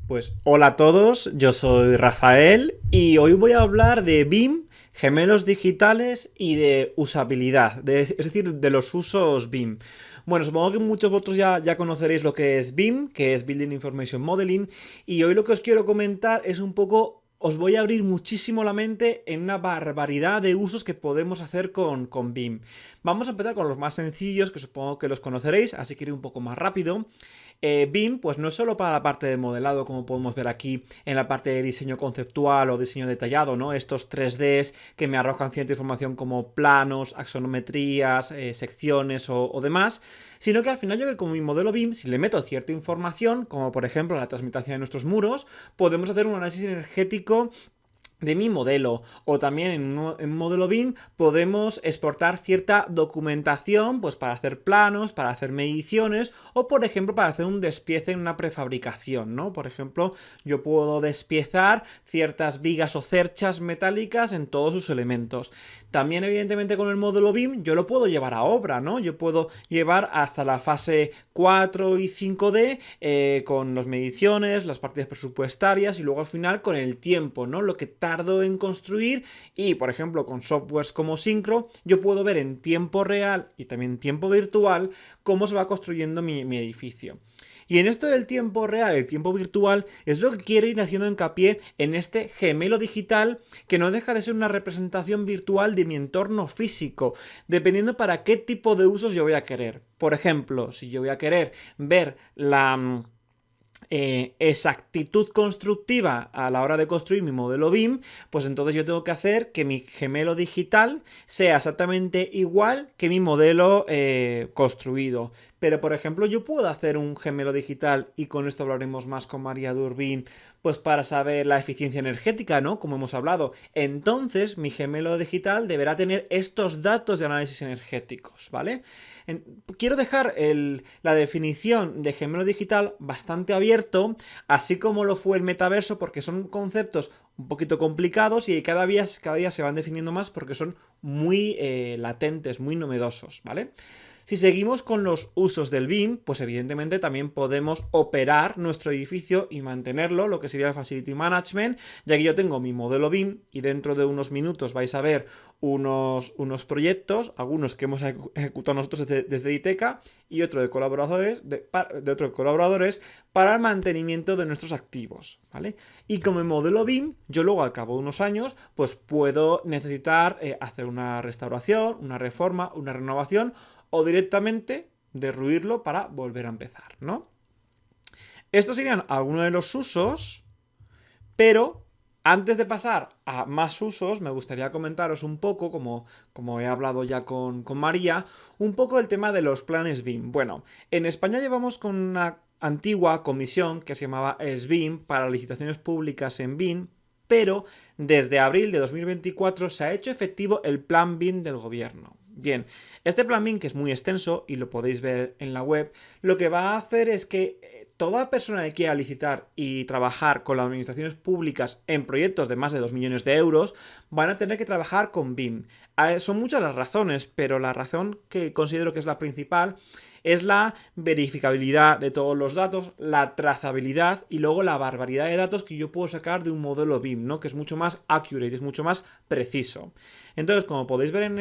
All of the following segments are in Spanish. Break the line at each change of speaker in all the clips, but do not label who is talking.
Pues hola a todos, yo soy Rafael y hoy voy a hablar de BIM, gemelos digitales y de usabilidad, es decir, de los usos BIM. Bueno, supongo que muchos de vosotros ya conoceréis lo que es BIM, que es Building Information Modeling, y hoy lo que os quiero comentar es un poco. Os voy a abrir muchísimo la mente en una barbaridad de usos que podemos hacer con BIM. Vamos a empezar con los más sencillos, que supongo que los conoceréis, así que iré un poco más rápido. BIM, pues no es solo para la parte de modelado, como podemos ver aquí en la parte de diseño conceptual o diseño detallado, ¿no? Estos 3Ds que me arrojan cierta información como planos, axonometrías, secciones o demás, sino que al final yo que con mi modelo BIM, si le meto cierta información, como por ejemplo la transmitación de nuestros muros, podemos hacer un análisis energético de mi modelo, o también en un modelo BIM podemos exportar cierta documentación pues para hacer planos, para hacer mediciones o por ejemplo para hacer un despiece en una prefabricación, ¿no? Por ejemplo, yo puedo despiezar ciertas vigas o cerchas metálicas en todos sus elementos. También evidentemente con el módulo BIM yo lo puedo llevar a obra, ¿no? Yo puedo llevar hasta la fase 4 y 5D con las mediciones, las partidas presupuestarias y luego al final con el tiempo, ¿no? Lo que tardo en construir y, por ejemplo, con softwares como Syncro, yo puedo ver en tiempo real y también en tiempo virtual cómo se va construyendo mi edificio. Y en esto del tiempo real, el tiempo virtual, es lo que quiero ir haciendo hincapié en este gemelo digital que no deja de ser una representación virtual de mi entorno físico, dependiendo para qué tipo de usos yo voy a querer. Por ejemplo, si yo voy a querer ver la exactitud constructiva a la hora de construir mi modelo BIM, pues entonces yo tengo que hacer que mi gemelo digital sea exactamente igual que mi modelo construido. Pero por ejemplo yo puedo hacer un gemelo digital, y con esto hablaremos más con María Durbín, pues para saber la eficiencia energética, ¿no? Como hemos hablado. Entonces mi gemelo digital deberá tener estos datos de análisis energéticos, ¿vale? Quiero dejar la definición de gemelo digital bastante abierto, así como lo fue el metaverso, porque son conceptos un poquito complicados y cada día se van definiendo más porque son muy latentes, muy novedosos, ¿vale? Si seguimos con los usos del BIM, pues evidentemente también podemos operar nuestro edificio y mantenerlo, lo que sería el Facility Management, ya que yo tengo mi modelo BIM y dentro de unos minutos vais a ver unos proyectos, algunos que hemos ejecutado nosotros desde ITECA y otro de colaboradores, de otros colaboradores para el mantenimiento de nuestros activos, ¿vale? Y como el modelo BIM, yo luego al cabo de unos años, pues puedo necesitar hacer una restauración, una reforma, una renovación o directamente derruirlo para volver a empezar, ¿no? Estos serían algunos de los usos, pero antes de pasar a más usos, me gustaría comentaros un poco, como he hablado ya con María, un poco el tema de los planes BIM. Bueno, en España llevamos con una antigua comisión que se llamaba SBIM para licitaciones públicas en BIM, pero desde abril de 2024 se ha hecho efectivo el plan BIM del gobierno. Bien, este plan BIM, que es muy extenso y lo podéis ver en la web, lo que va a hacer es que toda persona que quiera licitar y trabajar con las administraciones públicas en proyectos de más de 2 millones de euros van a tener que trabajar con BIM. Son muchas las razones, pero la razón que considero que es la principal es la verificabilidad de todos los datos, la trazabilidad y luego la barbaridad de datos que yo puedo sacar de un modelo BIM, ¿no? Que es mucho más accurate, es mucho más preciso. Entonces, como podéis ver en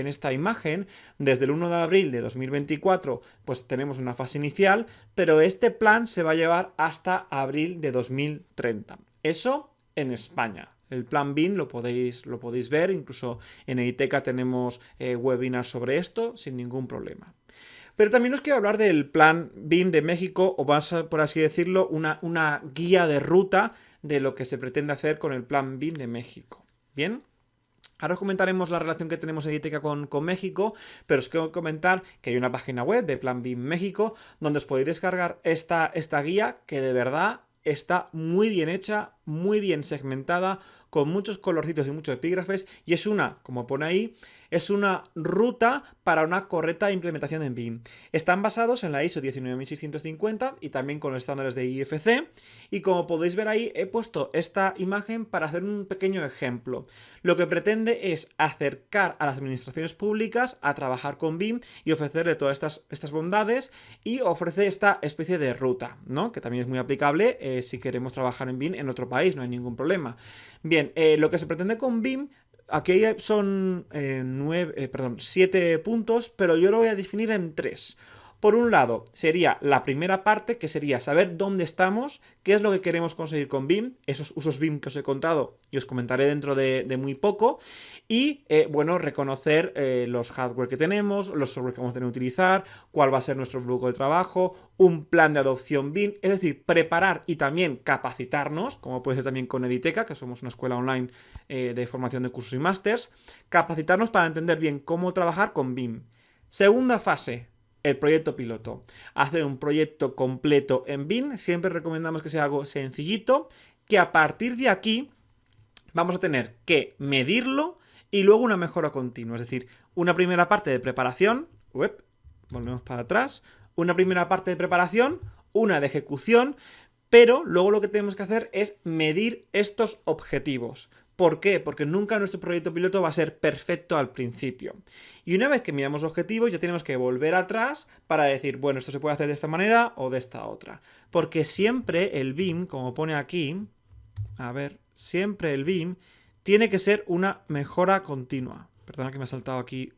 esta imagen, desde el 1 de abril de 2024, pues tenemos una fase inicial, pero este plan se va a llevar hasta abril de 2030. Eso en España. El plan BIM lo podéis ver, incluso en EITECA tenemos webinars sobre esto sin ningún problema. Pero también os quiero hablar del plan BIM de México, o más por así decirlo, una guía de ruta de lo que se pretende hacer con el plan BIM de México. ¿Bien? Ahora os comentaremos la relación que tenemos en ITECA con México, pero os quiero comentar que hay una página web de Plan BIM México donde os podéis descargar esta guía que de verdad está muy bien hecha, muy bien segmentada, con muchos colorcitos y muchos epígrafes, y es una, como pone ahí, es una ruta para una correcta implementación en BIM. Están basados en la ISO 19650 y también con los estándares de IFC, y como podéis ver ahí he puesto esta imagen para hacer un pequeño ejemplo. Lo que pretende es acercar a las administraciones públicas a trabajar con BIM y ofrecerle todas estas bondades, y ofrece esta especie de ruta, ¿no? Que también es muy aplicable si queremos trabajar en BIM en otro país, no hay ningún problema. Bien, lo que se pretende con BIM, aquí son 7 puntos, pero yo lo voy a definir en 3. Por un lado, sería la primera parte, que sería saber dónde estamos, qué es lo que queremos conseguir con BIM, esos usos BIM que os he contado y os comentaré dentro de muy poco. Y, bueno, reconocer los hardware que tenemos, los software que vamos a tener que utilizar, cuál va a ser nuestro flujo de trabajo, un plan de adopción BIM, es decir, preparar y también capacitarnos, como puede ser también con Editeca, que somos una escuela online de formación de cursos y másters, capacitarnos para entender bien cómo trabajar con BIM. Segunda fase, el proyecto piloto. Hacer un proyecto completo en BIM, siempre recomendamos que sea algo sencillito, que a partir de aquí vamos a tener que medirlo y luego una mejora continua. Es decir, una primera parte de preparación, volvemos para atrás, una primera parte de preparación, una de ejecución, pero luego lo que tenemos que hacer es medir estos objetivos. ¿Por qué? Porque nunca nuestro proyecto piloto va a ser perfecto al principio. Y una vez que miramos objetivos, ya tenemos que volver atrás para decir, bueno, esto se puede hacer de esta manera o de esta otra. Porque siempre el BIM, como pone aquí, siempre el BIM tiene que ser una mejora continua. Perdona que me ha saltado aquí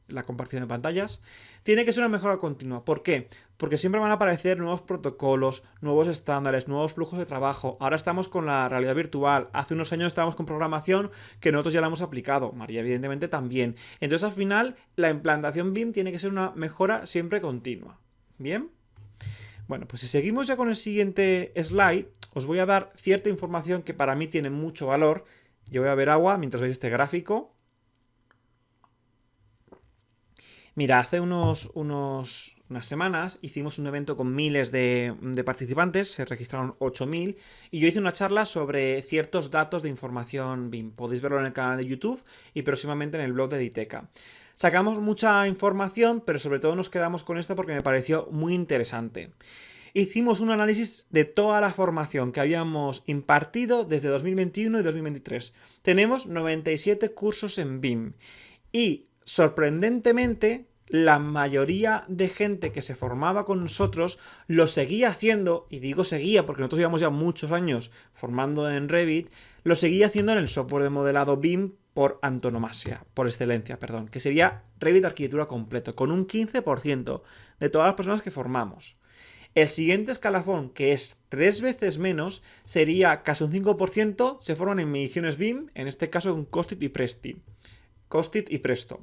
la compartición de pantallas. Tiene que ser una mejora continua. ¿Por qué? Porque siempre van a aparecer nuevos protocolos, nuevos estándares, nuevos flujos de trabajo. Ahora estamos con la realidad virtual. Hace unos años estábamos con programación que nosotros ya la hemos aplicado. María, evidentemente, también. Entonces, al final, la implantación BIM tiene que ser una mejora siempre continua. ¿Bien? Bueno, pues si seguimos ya con el siguiente slide, os voy a dar cierta información que para mí tiene mucho valor. Yo voy a beber agua mientras veis este gráfico. Mira, hace unas semanas hicimos un evento con miles de participantes, se registraron 8.000, y yo hice una charla sobre ciertos datos de información BIM. Podéis verlo en el canal de YouTube y próximamente en el blog de Editeca. Sacamos mucha información, pero sobre todo nos quedamos con esta porque me pareció muy interesante. Hicimos un análisis de toda la formación que habíamos impartido desde 2021 y 2023. Tenemos 97 cursos en BIM y, sorprendentemente, la mayoría de gente que se formaba con nosotros lo seguía haciendo, y digo seguía porque nosotros llevamos ya muchos años formando en Revit, lo seguía haciendo en el software de modelado BIM por antonomasia, por excelencia, perdón, que sería Revit Arquitectura Completo, con un 15% de todas las personas que formamos. El siguiente escalafón, que es 3 veces menos, sería casi un 5% se forman en mediciones BIM, en este caso con Costit y Presto.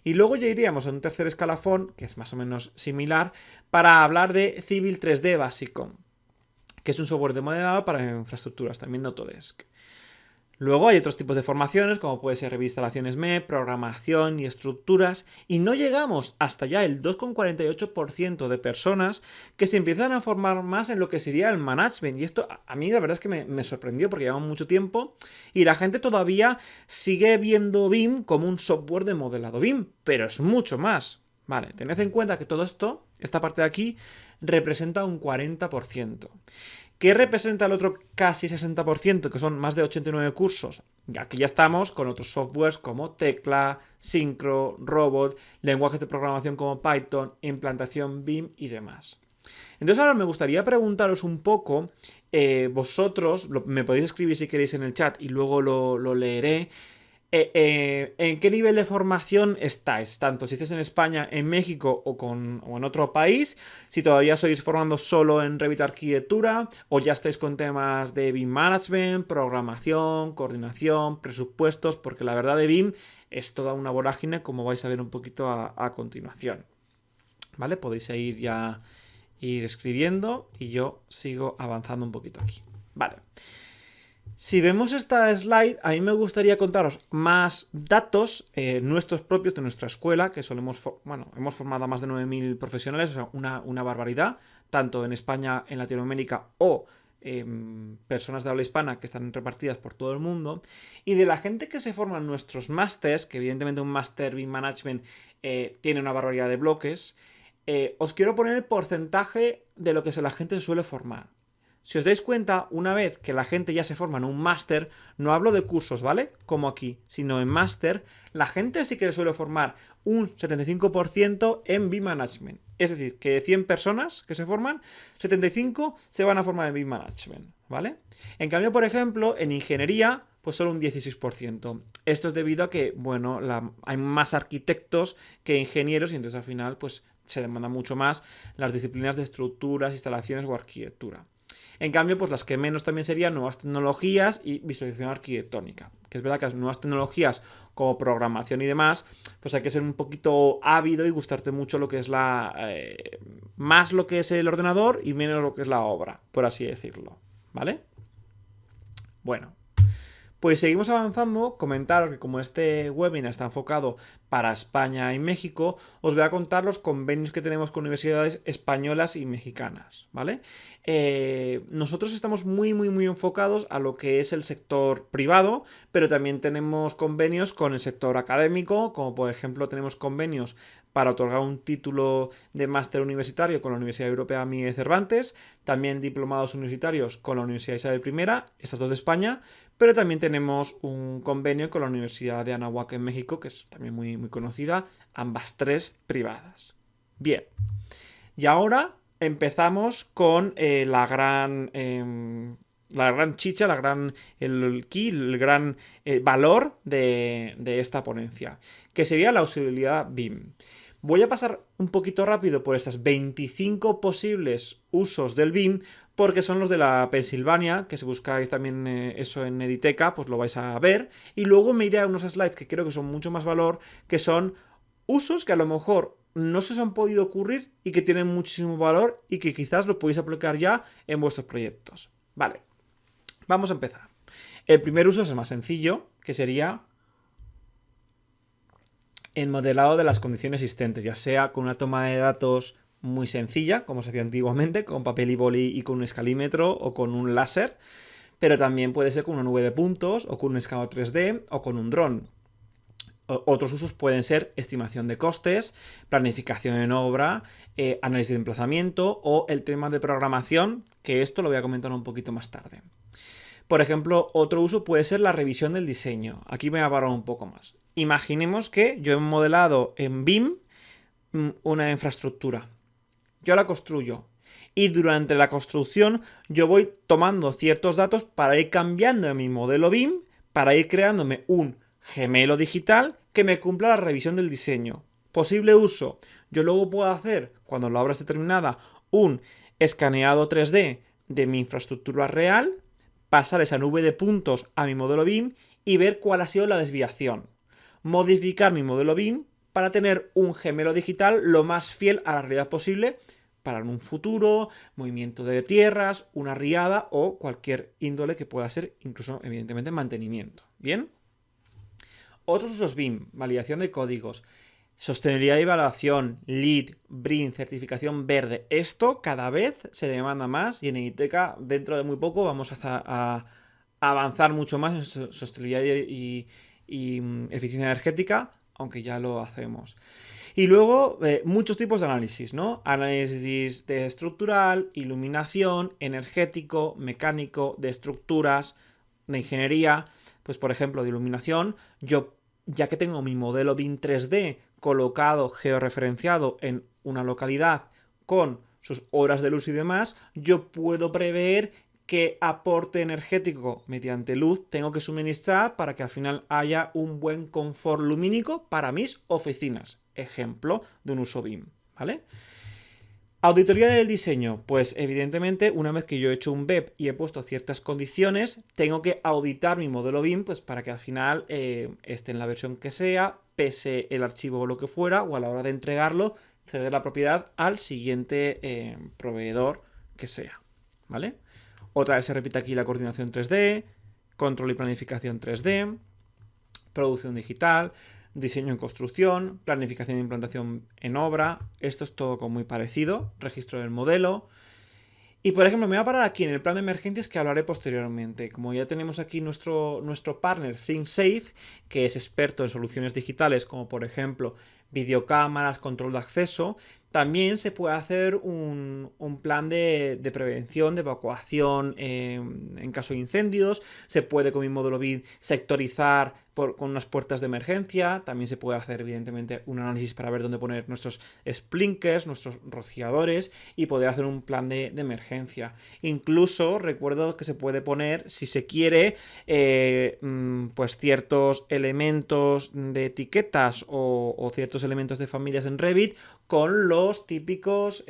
Y luego ya iríamos a un tercer escalafón, que es más o menos similar, para hablar de Civil 3D básico, que es un software de modelado para infraestructuras, también de Autodesk. Luego hay otros tipos de formaciones, como puede ser instalaciones MEP, programación y estructuras, y no llegamos hasta ya el 2,48% de personas que se empiezan a formar más en lo que sería el management. Y esto a mí la verdad es que me sorprendió porque llevamos mucho tiempo y la gente todavía sigue viendo BIM como un software de modelado BIM, pero es mucho más. Vale, tened en cuenta que todo esto, esta parte de aquí, representa un 40%. ¿Qué representa el otro casi 60%, que son más de 89 cursos? Aquí ya estamos con otros softwares como Tecla, Synchro, Robot, lenguajes de programación como Python, implantación BIM y demás. Entonces ahora me gustaría preguntaros un poco, vosotros, me podéis escribir si queréis en el chat y luego lo leeré. ¿En qué nivel de formación estáis? Tanto si estáis en España, en México o en otro país, si todavía sois formando solo en Revit Arquitectura o ya estáis con temas de BIM Management, programación, coordinación, presupuestos, porque la verdad de BIM es toda una vorágine, como vais a ver un poquito a continuación. ¿Vale? Podéis ir escribiendo y yo sigo avanzando un poquito aquí. Vale. Si vemos esta slide, a mí me gustaría contaros más datos nuestros propios de nuestra escuela, que hemos formado a más de 9.000 profesionales, o sea, una barbaridad, tanto en España, en Latinoamérica o personas de habla hispana que están repartidas por todo el mundo, y de la gente que se forman nuestros másters, que evidentemente un máster BIM Management tiene una barbaridad de bloques, os quiero poner el porcentaje de lo que la gente suele formar. Si os dais cuenta, una vez que la gente ya se forma en un máster, no hablo de cursos, ¿vale? Como aquí, sino en máster, la gente sí que suele formar un 75% en BIM Management. Es decir, que de 100 personas que se forman, 75 se van a formar en BIM Management, ¿vale? En cambio, por ejemplo, en ingeniería, pues solo un 16%. Esto es debido a que, bueno, hay más arquitectos que ingenieros y entonces al final, pues se demanda mucho más las disciplinas de estructuras, instalaciones o arquitectura. En cambio, pues las que menos también serían nuevas tecnologías y visualización arquitectónica. Que es verdad que las nuevas tecnologías como programación y demás, pues hay que ser un poquito ávido y gustarte mucho lo que es más lo que es el ordenador y menos lo que es la obra, por así decirlo. ¿Vale? Bueno. Pues seguimos avanzando. Comentaros que como este webinar está enfocado para España y México, os voy a contar los convenios que tenemos con universidades españolas y mexicanas, ¿vale? Nosotros estamos muy enfocados a lo que es el sector privado, pero también tenemos convenios con el sector académico, como por ejemplo tenemos convenios para otorgar un título de máster universitario con la Universidad Europea Miguel Cervantes, también diplomados universitarios con la Universidad Isabel I, estas dos de España, pero también tenemos un convenio con la Universidad de Anáhuac en México, que es también muy conocida, ambas tres privadas. Bien, y ahora empezamos con la gran chicha, el gran valor de esta ponencia, que sería la usabilidad BIM. Voy a pasar un poquito rápido por estas 25 posibles usos del BIM, porque son los de la Pensilvania, que si buscáis también eso en Editeca, pues lo vais a ver. Y luego me iré a unos slides que creo que son mucho más valor, que son usos que a lo mejor no se os han podido ocurrir y que tienen muchísimo valor y que quizás lo podéis aplicar ya en vuestros proyectos. Vale, vamos a empezar. El primer uso es el más sencillo, que sería el modelado de las condiciones existentes, ya sea con una toma de datos muy sencilla, como se hacía antiguamente, con papel y boli y con un escalímetro o con un láser, pero también puede ser con una nube de puntos o con un escaneo 3D o con un dron. Otros usos pueden ser estimación de costes, planificación en obra, análisis de emplazamiento o el tema de programación, que esto lo voy a comentar un poquito más tarde. Por ejemplo, otro uso puede ser la revisión del diseño. Aquí me voy a parar un poco más. Imaginemos que yo he modelado en BIM una infraestructura. Yo la construyo. Y durante la construcción yo voy tomando ciertos datos para ir cambiando en mi modelo BIM, para ir creándome un gemelo digital que me cumpla la revisión del diseño. Posible uso. Yo luego puedo hacer, cuando la obra esté terminada, un escaneado 3D de mi infraestructura real, pasar esa nube de puntos a mi modelo BIM y ver cuál ha sido la desviación. Modificar mi modelo BIM para tener un gemelo digital lo más fiel a la realidad posible para en un futuro, movimiento de tierras, una riada o cualquier índole que pueda ser, incluso evidentemente mantenimiento. ¿Bien? Otros usos BIM, validación de códigos, sostenibilidad y evaluación, LEED, BRIN, certificación verde. Esto cada vez se demanda más y en Editeca dentro de muy poco vamos a avanzar mucho más en sostenibilidad y eficiencia energética, aunque ya lo hacemos. Y luego muchos tipos de análisis, ¿no? Análisis de estructural, iluminación, energético, mecánico, de estructuras, de ingeniería. Pues por ejemplo, de iluminación, yo ya que tengo mi modelo BIM 3D colocado, georreferenciado en una localidad con sus horas de luz y demás, yo puedo prever qué aporte energético mediante luz tengo que suministrar para que al final haya un buen confort lumínico para mis oficinas. Ejemplo de un uso BIM, ¿vale? Auditoría del diseño. Pues evidentemente una vez que yo he hecho un BEP y he puesto ciertas condiciones, tengo que auditar mi modelo BIM pues para que al final esté en la versión que sea, pese el archivo o lo que fuera, o a la hora de entregarlo, ceder la propiedad al siguiente proveedor que sea, ¿vale? Otra vez se repite aquí la coordinación 3D, control y planificación 3D, producción digital, diseño en construcción, planificación e implantación en obra. Esto es todo como muy parecido, registro del modelo. Y por ejemplo, me voy a parar aquí en el plan de emergencias que hablaré posteriormente. Como ya tenemos aquí nuestro partner ThinkSafe, que es experto en soluciones digitales, como por ejemplo videocámaras, control de acceso, también se puede hacer un plan de prevención, de evacuación en caso de incendios. Se puede con mi módulo BIM sectorizar con unas puertas de emergencia. También se puede hacer, evidentemente, un análisis para ver dónde poner nuestros sprinkers, nuestros rociadores y poder hacer un plan de emergencia. Incluso recuerdo que se puede poner, si se quiere, pues ciertos elementos de etiquetas o ciertos elementos de familias en Revit con los típicos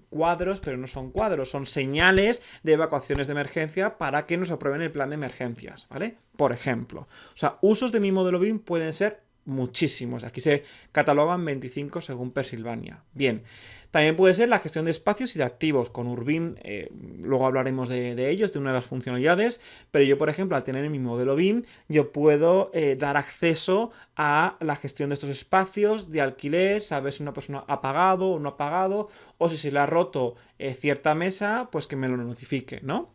cuadros, pero no son cuadros, son señales de evacuaciones de emergencia para que nos aprueben el plan de emergencias, ¿vale? Por ejemplo. O sea, usos de mi modelo BIM pueden ser muchísimos. Aquí se catalogan 25 según Pensilvania. Bien. También puede ser la gestión de espacios y de activos. Con Urbim, luego hablaremos de ellos, de una de las funcionalidades, pero yo, por ejemplo, al tener en mi modelo BIM, yo puedo dar acceso a la gestión de estos espacios de alquiler, saber si una persona ha pagado o no ha pagado, o si se le ha roto cierta mesa, pues que me lo notifique, ¿no?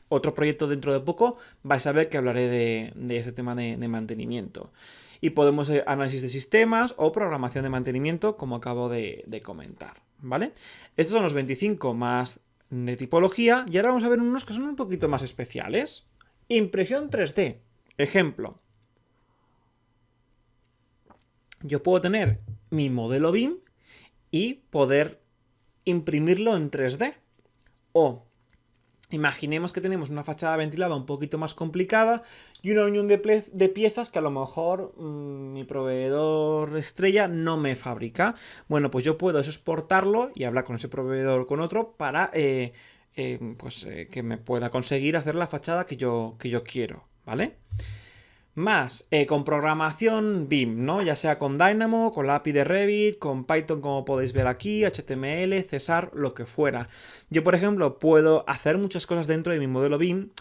Otro proyecto dentro de poco vais a ver que hablaré de ese tema de mantenimiento. Y podemos hacer análisis de sistemas o programación de mantenimiento, como acabo de comentar, ¿vale? Estos son los 25 más de tipología y ahora vamos a ver unos que son un poquito más especiales. Impresión 3D. Ejemplo. Yo puedo tener mi modelo BIM y poder imprimirlo en 3D. O imaginemos que tenemos una fachada ventilada un poquito más complicada y una unión de piezas que a lo mejor mi proveedor estrella no me fabrica. Bueno, pues yo puedo exportarlo y hablar con ese proveedor o con otro para que me pueda conseguir hacer la fachada que yo quiero, ¿vale? Más, con programación BIM, ¿no? Ya sea con Dynamo, con la API de Revit, con Python, como podéis ver aquí, HTML, Cesar, lo que fuera. Yo, por ejemplo, puedo hacer muchas cosas dentro de mi modelo BIM,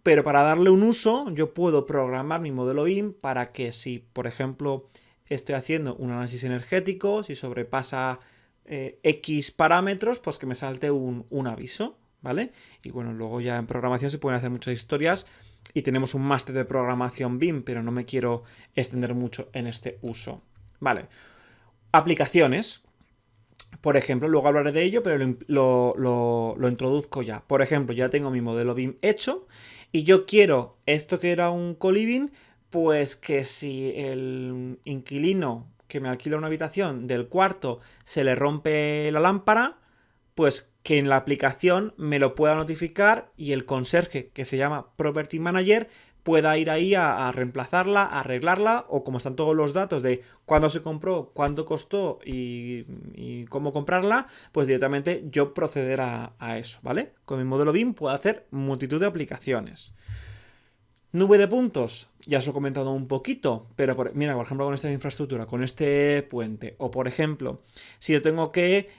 pero para darle un uso, yo puedo programar mi modelo BIM para que si, por ejemplo, estoy haciendo un análisis energético, si sobrepasa X parámetros, pues que me salte un aviso, ¿vale? Y bueno, luego ya en programación se pueden hacer muchas historias y tenemos un máster de programación BIM, pero no me quiero extender mucho en este uso. Vale. Aplicaciones. Por ejemplo, luego hablaré de ello, pero lo introduzco ya. Por ejemplo, ya tengo mi modelo BIM hecho y yo quiero esto que era un coliving, pues que si el inquilino que me alquila una habitación del cuarto se le rompe la lámpara, pues que en la aplicación me lo pueda notificar y el conserje, que se llama Property Manager, pueda ir ahí a reemplazarla, a arreglarla, o como están todos los datos de cuándo se compró, cuánto costó y cómo comprarla, pues directamente yo proceder a eso, ¿vale? Con mi modelo BIM puedo hacer multitud de aplicaciones. Nube de puntos, ya os lo he comentado un poquito, pero mira, por ejemplo, con esta infraestructura, con este puente, o por ejemplo, si yo tengo que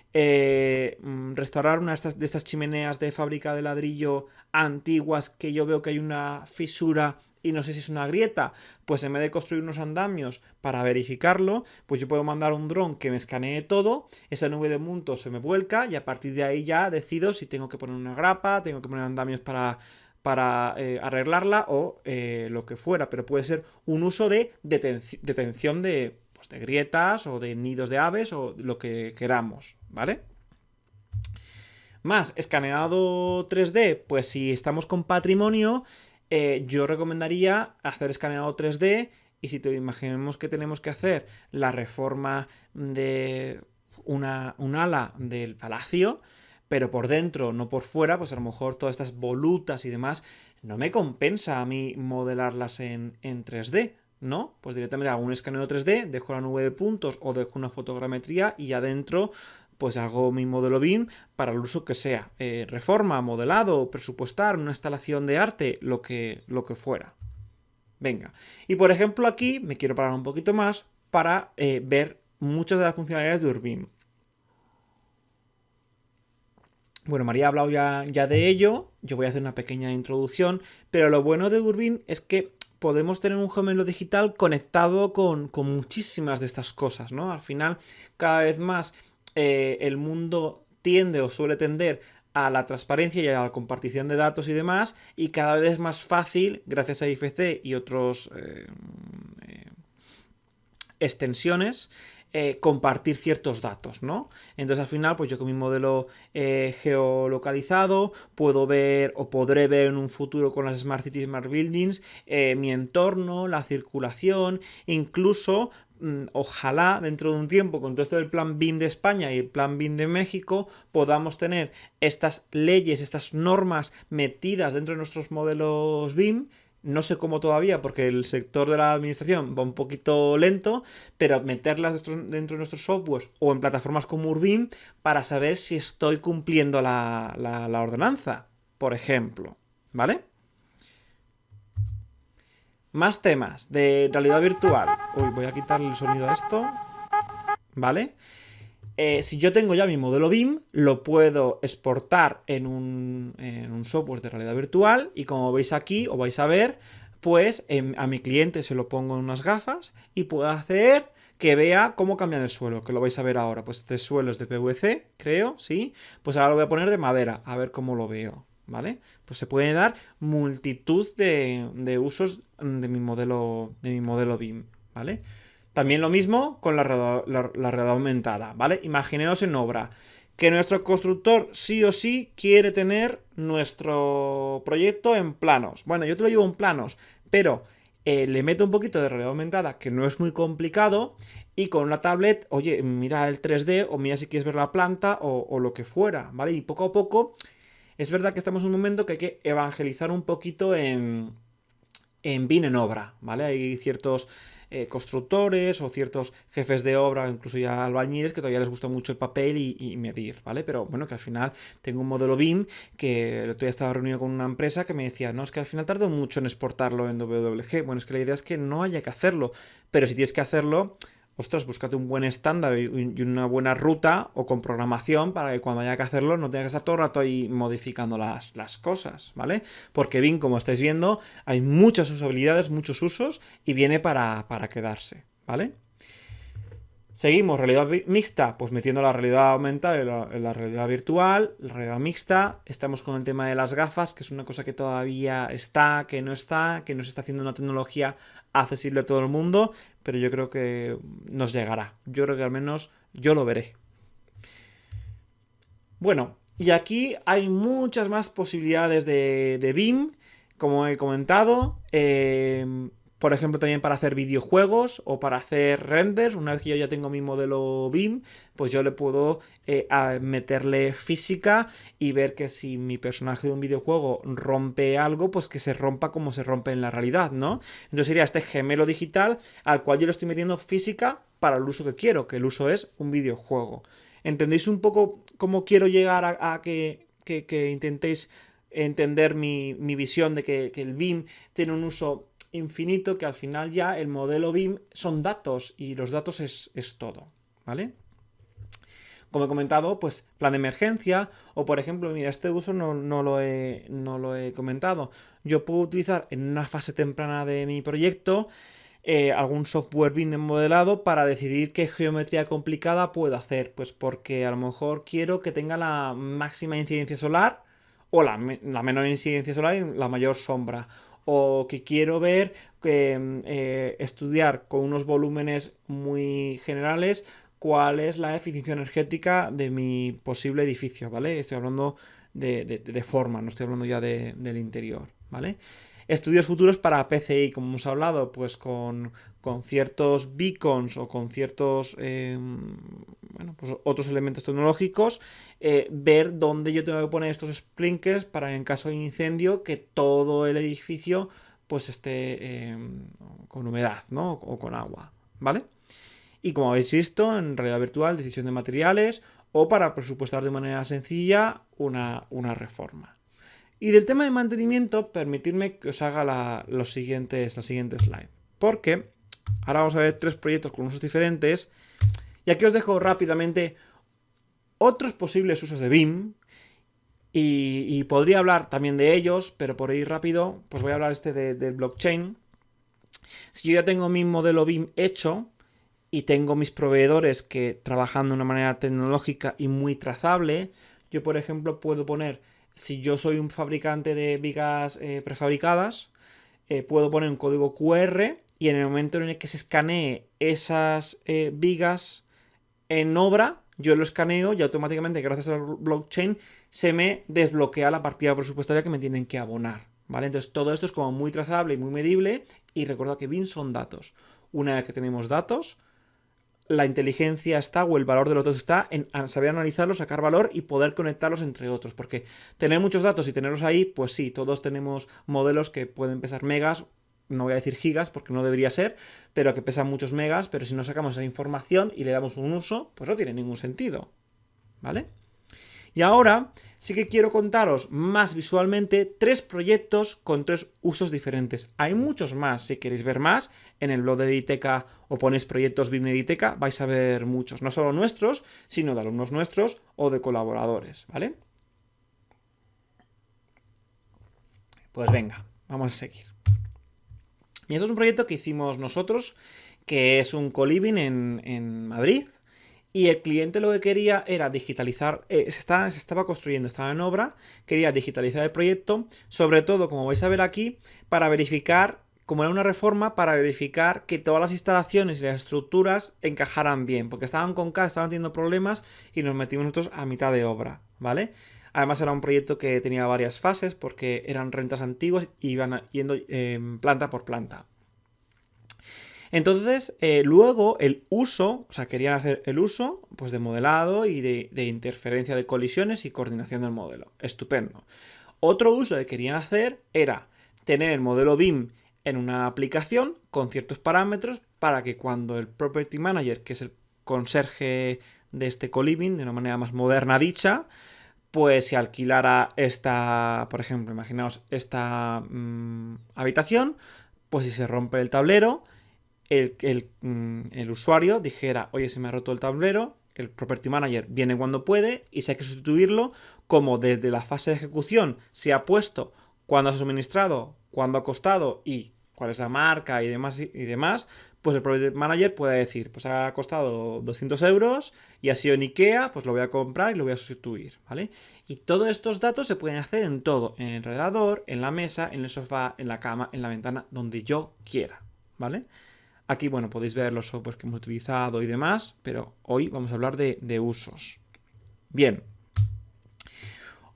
restaurar una de estas chimeneas de fábrica de ladrillo antiguas que yo veo que hay una fisura y no sé si es una grieta, pues en vez de construir unos andamios para verificarlo, pues yo puedo mandar un dron que me escanee todo, esa nube de puntos se me vuelca y a partir de ahí ya decido si tengo que poner una grapa, tengo que poner andamios para arreglarla o lo que fuera, pero puede ser un uso de detención de grietas o de nidos de aves o lo que queramos, ¿vale? Más, escaneado 3D, pues si estamos con patrimonio, yo recomendaría hacer escaneado 3D y si imaginemos que tenemos que hacer la reforma de un ala del palacio, pero por dentro, no por fuera, pues a lo mejor todas estas volutas y demás, no me compensa a mí modelarlas en 3D, ¿no? Pues directamente hago un escaneo 3D, dejo la nube de puntos o dejo una fotogrametría y adentro pues hago mi modelo BIM para el uso que sea. Reforma, modelado, presupuestar, una instalación de arte, lo que fuera. Venga. Y por ejemplo aquí me quiero parar un poquito más para ver muchas de las funcionalidades de Urbim. Bueno, María ha hablado ya de ello, yo voy a hacer una pequeña introducción, pero lo bueno de Urbim es que podemos tener un gemelo digital conectado con muchísimas de estas cosas, ¿no? Al final, cada vez más el mundo tiende o suele tender a la transparencia y a la compartición de datos y demás, y cada vez es más fácil, gracias a IFC y otros extensiones, compartir ciertos datos, ¿no? Entonces al final, pues yo con mi modelo geolocalizado puedo ver o podré ver en un futuro con las Smart Cities, Smart Buildings, mi entorno, la circulación, incluso ojalá dentro de un tiempo con todo esto del plan BIM de España y el plan BIM de México podamos tener estas leyes, estas normas metidas dentro de nuestros modelos BIM. No sé cómo todavía, porque el sector de la administración va un poquito lento, pero meterlas dentro de nuestros softwares o en plataformas como Urbim para saber si estoy cumpliendo la ordenanza, por ejemplo. ¿Vale? Más temas de realidad virtual. Uy, voy a quitarle el sonido a esto. ¿Vale? Si yo tengo ya mi modelo BIM, lo puedo exportar en un software de realidad virtual y como veis aquí, o vais a ver, pues a mi cliente se lo pongo en unas gafas y puedo hacer que vea cómo cambian el suelo, que lo vais a ver ahora. Pues este suelo es de PVC, creo, ¿sí? Pues ahora lo voy a poner de madera, a ver cómo lo veo, ¿vale? Pues se pueden dar multitud de usos de mi modelo BIM, ¿vale? También lo mismo con la realidad aumentada, ¿vale? Imaginaos en obra que nuestro constructor sí o sí quiere tener nuestro proyecto en planos. Bueno, yo te lo llevo en planos, pero le meto un poquito de realidad aumentada, que no es muy complicado, y con una tablet, oye, mira el 3D o mira si quieres ver la planta o lo que fuera, ¿vale? Y poco a poco, es verdad que estamos en un momento que hay que evangelizar un poquito en BIM en obra, ¿vale? Hay ciertos constructores o ciertos jefes de obra, incluso ya albañiles, que todavía les gusta mucho el papel y medir, ¿vale? Pero bueno, que al final tengo un modelo BIM que el otro día estaba reunido con una empresa que me decía, no, es que al final tardo mucho en exportarlo en WWG. Bueno, es que la idea es que no haya que hacerlo, pero si tienes que hacerlo, ostras, búscate un buen estándar y una buena ruta o con programación para que cuando haya que hacerlo no tengas que estar todo el rato ahí modificando las cosas, ¿vale? Porque BIM, como estáis viendo, hay muchas usabilidades, muchos usos y viene para quedarse, ¿vale? Seguimos, realidad mixta, pues metiendo la realidad aumentada en la realidad virtual, la realidad mixta. Estamos con el tema de las gafas, que es una cosa que todavía está, que no se está haciendo una tecnología accesible a todo el mundo, pero yo creo que nos llegará. Yo creo que al menos yo lo veré. Bueno, y aquí hay muchas más posibilidades de BIM, como he comentado. Por ejemplo, también para hacer videojuegos o para hacer renders. Una vez que yo ya tengo mi modelo BIM, pues yo le puedo meterle física y ver que si mi personaje de un videojuego rompe algo, pues que se rompa como se rompe en la realidad, ¿no? Entonces sería este gemelo digital al cual yo le estoy metiendo física para el uso que quiero, que el uso es un videojuego. ¿Entendéis un poco cómo quiero llegar a que intentéis entender mi visión de que el BIM tiene un uso infinito, que al final ya el modelo BIM son datos y los datos es todo, ¿vale? Como he comentado, pues plan de emergencia o por ejemplo, mira, este uso no lo he comentado. Yo puedo utilizar en una fase temprana de mi proyecto algún software BIM de modelado para decidir qué geometría complicada puedo hacer. Pues porque a lo mejor quiero que tenga la máxima incidencia solar o la menor incidencia solar y la mayor sombra. O que quiero ver, estudiar con unos volúmenes muy generales cuál es la eficiencia energética de mi posible edificio, ¿vale? Estoy hablando de forma, no estoy hablando ya del interior, ¿vale? Estudios futuros para PCI, como hemos hablado, pues con ciertos beacons o con ciertos pues otros elementos tecnológicos, ver dónde yo tengo que poner estos sprinklers para en caso de incendio que todo el edificio pues esté con humedad, ¿no? O con agua, ¿vale? Y como habéis visto, en realidad virtual, decisión de materiales o para presupuestar de manera sencilla una reforma. Y del tema de mantenimiento, permitidme que os haga la siguiente slide. Porque ahora vamos a ver 3 proyectos con usos diferentes. Y aquí os dejo rápidamente otros posibles usos de BIM. Y podría hablar también de ellos, pero por ir rápido, pues voy a hablar del blockchain. Si yo ya tengo mi modelo BIM hecho y tengo mis proveedores que trabajan de una manera tecnológica y muy trazable, yo por ejemplo puedo poner, si yo soy un fabricante de vigas prefabricadas, puedo poner un código QR y en el momento en el que se escanee esas vigas en obra, yo lo escaneo y automáticamente, gracias al blockchain, se me desbloquea la partida presupuestaria que me tienen que abonar, ¿vale? Entonces todo esto es como muy trazable y muy medible, y recuerda que BIM son datos. Una vez que tenemos datos, la inteligencia está, o el valor de los datos está en saber analizarlos, sacar valor y poder conectarlos entre otros. Porque tener muchos datos y tenerlos ahí, pues sí, todos tenemos modelos que pueden pesar megas, no voy a decir gigas porque no debería ser, pero que pesan muchos megas, pero si no sacamos esa información y le damos un uso, pues no tiene ningún sentido, ¿vale? Y ahora sí que quiero contaros más visualmente 3 proyectos con 3 usos diferentes. Hay muchos más, si queréis ver más, en el blog de Editeca o ponéis proyectos BIM de Editeca, vais a ver muchos, no solo nuestros, sino de alumnos nuestros o de colaboradores, ¿vale? Pues venga, vamos a seguir. Y esto es un proyecto que hicimos nosotros, que es un co-living en Madrid. Y el cliente lo que quería era digitalizar, se estaba construyendo, estaba en obra, quería digitalizar el proyecto, sobre todo, como vais a ver aquí, para verificar, como era una reforma, para verificar que todas las instalaciones y las estructuras encajaran bien, porque estaban con K, estaban teniendo problemas y nos metimos nosotros a mitad de obra, ¿vale? Además era un proyecto que tenía varias fases porque eran rentas antiguas y iban yendo planta por planta. Entonces, luego el uso, o sea, querían hacer el uso pues de modelado y de interferencia de colisiones y coordinación del modelo. Estupendo. Otro uso que querían hacer era tener el modelo BIM en una aplicación con ciertos parámetros para que cuando el Property Manager, que es el conserje de este co-living, de una manera más moderna dicha, pues se alquilara esta, por ejemplo, imaginaos esta habitación, pues si se rompe el tablero, el usuario dijera, oye, se me ha roto el tablero, el Property Manager viene cuando puede y si hay que sustituirlo, como desde la fase de ejecución se ha puesto cuándo se ha suministrado, cuándo ha costado y cuál es la marca y demás, pues el Property Manager puede decir, pues ha costado 200 euros y ha sido en IKEA, pues lo voy a comprar y lo voy a sustituir, ¿vale? Y todos estos datos se pueden hacer en todo, en el alrededor, en la mesa, en el sofá, en la cama, en la ventana, donde yo quiera, ¿vale? Aquí, bueno, podéis ver los softwares que hemos utilizado y demás, pero hoy vamos a hablar de usos. Bien.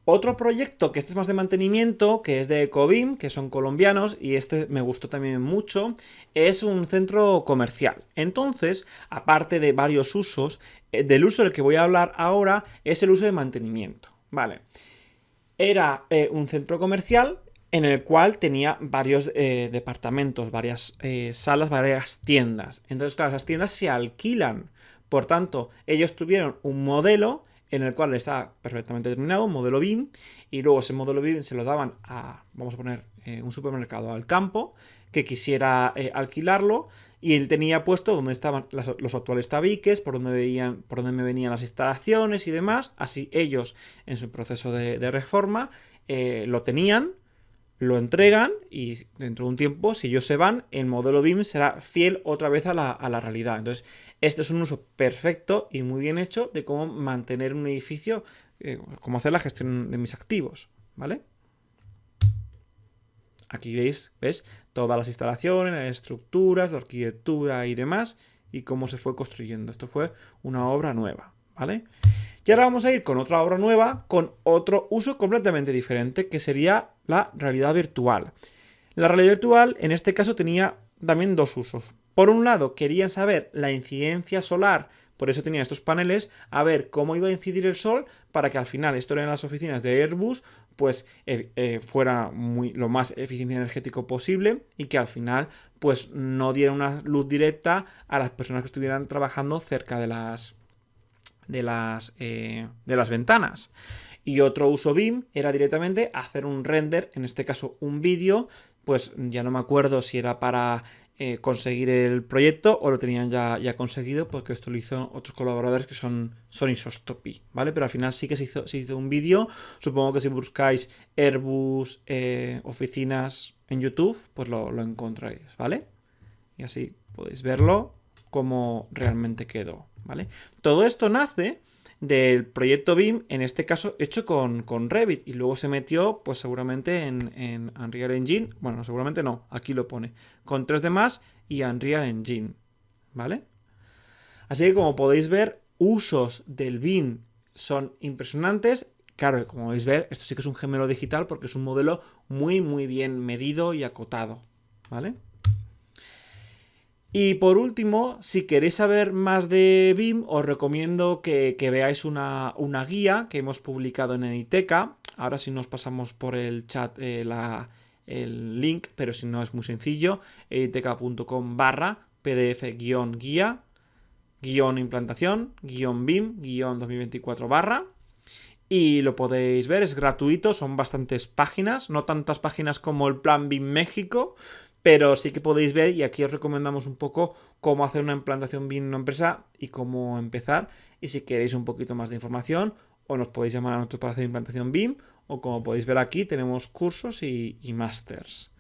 Otro proyecto, que este es más de mantenimiento, que es de Ecobim, que son colombianos, y este me gustó también mucho, es un centro comercial. Entonces, aparte de varios usos, del uso del que voy a hablar ahora es el uso de mantenimiento. Vale. Era un centro comercial en el cual tenía varios departamentos, varias salas, varias tiendas. Entonces, claro, esas tiendas se alquilan. Por tanto, ellos tuvieron un modelo en el cual estaba perfectamente determinado, un modelo BIM, y luego ese modelo BIM se lo daban a, vamos a poner, un supermercado al campo, que quisiera alquilarlo, y él tenía puesto donde estaban los actuales tabiques, por donde me venían las instalaciones y demás. Así ellos, en su proceso de reforma, lo tenían, lo entregan y dentro de un tiempo, si ellos se van, el modelo BIM será fiel otra vez a la realidad. Entonces, este es un uso perfecto y muy bien hecho de cómo mantener un edificio, cómo hacer la gestión de mis activos, ¿vale? Aquí ¿ves? Todas las instalaciones, las estructuras, la arquitectura y demás, y cómo se fue construyendo. Esto fue una obra nueva, ¿vale? Y ahora vamos a ir con otra obra nueva, con otro uso completamente diferente, que sería la realidad virtual. La realidad virtual, en este caso, tenía también dos usos. Por un lado, querían saber la incidencia solar, por eso tenían estos paneles, a ver cómo iba a incidir el sol, para que al final, esto era en las oficinas de Airbus, pues fuera lo más eficiente energético posible y que al final, pues no diera una luz directa a las personas que estuvieran trabajando cerca de las ventanas. Y otro uso BIM era directamente hacer un render, en este caso un vídeo, pues ya no me acuerdo si era para conseguir el proyecto o lo tenían ya conseguido, porque esto lo hizo otros colaboradores que son Isostopi, ¿vale? Pero al final sí que se hizo un vídeo. Supongo que si buscáis Airbus oficinas en YouTube, pues lo encontraréis, ¿vale? Y así podéis verlo como realmente quedó, ¿vale? Todo esto nace del proyecto BIM, en este caso hecho con Revit, y luego se metió pues seguramente en Unreal Engine, bueno, seguramente no, aquí lo pone, con 3D Max y Unreal Engine, ¿vale? Así que como podéis ver, usos del BIM son impresionantes. Claro, como podéis ver, esto sí que es un gemelo digital porque es un modelo muy bien medido y acotado, ¿vale? Y por último, si queréis saber más de BIM, os recomiendo que veáis una guía que hemos publicado en Editeca. Ahora sí nos pasamos por el chat el link, pero si no es muy sencillo, editeca.com/pdf-guía, implantación, BIM, 2024 barra. Y lo podéis ver, es gratuito, son bastantes páginas, no tantas páginas como el Plan BIM México, pero sí que podéis ver, y aquí os recomendamos un poco cómo hacer una implantación BIM en una empresa y cómo empezar. Y si queréis un poquito más de información, o nos podéis llamar a nosotros para hacer implantación BIM, o como podéis ver aquí, tenemos cursos y másters.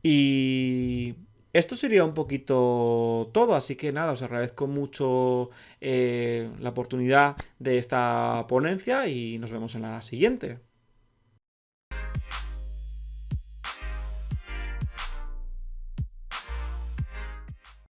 Y esto sería un poquito todo, así que nada, os agradezco mucho la oportunidad de esta ponencia y nos vemos en la siguiente.